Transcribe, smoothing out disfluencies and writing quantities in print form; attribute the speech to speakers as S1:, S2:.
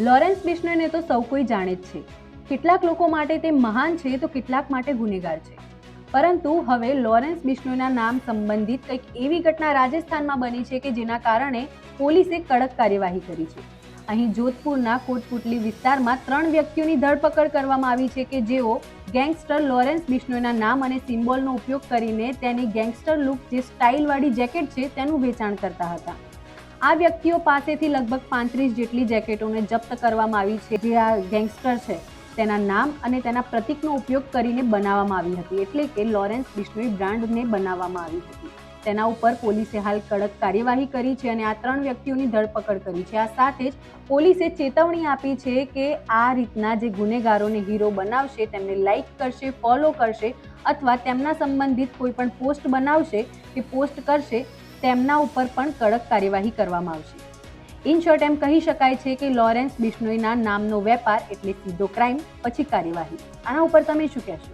S1: Lawrence બિશ્નોઈને તો સૌ કોઈ જાણે જ છે. કેટલાક લોકો માટે તે મહાન છે તો કેટલાક માટે ગુનેગાર છે. પરંતુ હવે લોરેન્સ બિશ્નોઈના નામ સંબંધિત કંઈક એવી ઘટના રાજસ્થાનમાં બની છે કે જેના કારણે પોલીસે કડક કાર્યવાહી કરી છે. અહીં જોધપુરના કોટપુટલી વિસ્તારમાં 3 વ્યક્તિઓની ધરપકડ કરવામાં આવી છે કે જેઓ ગેંગસ્ટર લોરેન્સ બિશ્નોઈના નામ અને સિમ્બોલનો ઉપયોગ કરીને તેની ગેંગસ્ટર લુક જે સ્ટાઇલવાળી જેકેટ છે તેનું વેચાણ કરતા હતા. આ વ્યક્તિઓ પાસેથી લગભગ 35 જેટલી જેકેટોને જપ્ત કરવામાં આવી છે જે આ ગેંગસ્ટર છે તેના નામ અને તેના પ્રતીકનો ઉપયોગ કરીને બનાવવામાં આવી હતી, એટલે કે લોરેન્સ બિશ્નોઈ બ્રાન્ડને બનાવવામાં આવી હતી. તેના ઉપર પોલીસે હાલ કડક કાર્યવાહી કરી છે અને આ 3 વ્યક્તિઓની ધરપકડ કરી છે. આ સાથે જ પોલીસે ચેતવણી આપી છે કે આ રીતના જે ગુનેગારોને હીરો બનાવશે તેમને લાઇક કરશે, ફોલો કરશે અથવા તેમના સંબંધિત કોઈ પણ પોસ્ટ બનાવશે કે પોસ્ટ કરશે તેમના ઉપર પણ કડક કાર્યવાહી કરવામાં આવશે. ઇન શોર્ટ એમ કહી શકાય છે કે લોરેન્સ બિશ્નોઈના નામનો વેપાર એટલે સીધો ક્રાઇમ પછી કાર્યવાહી. આના ઉપર તમે શું કહેશો?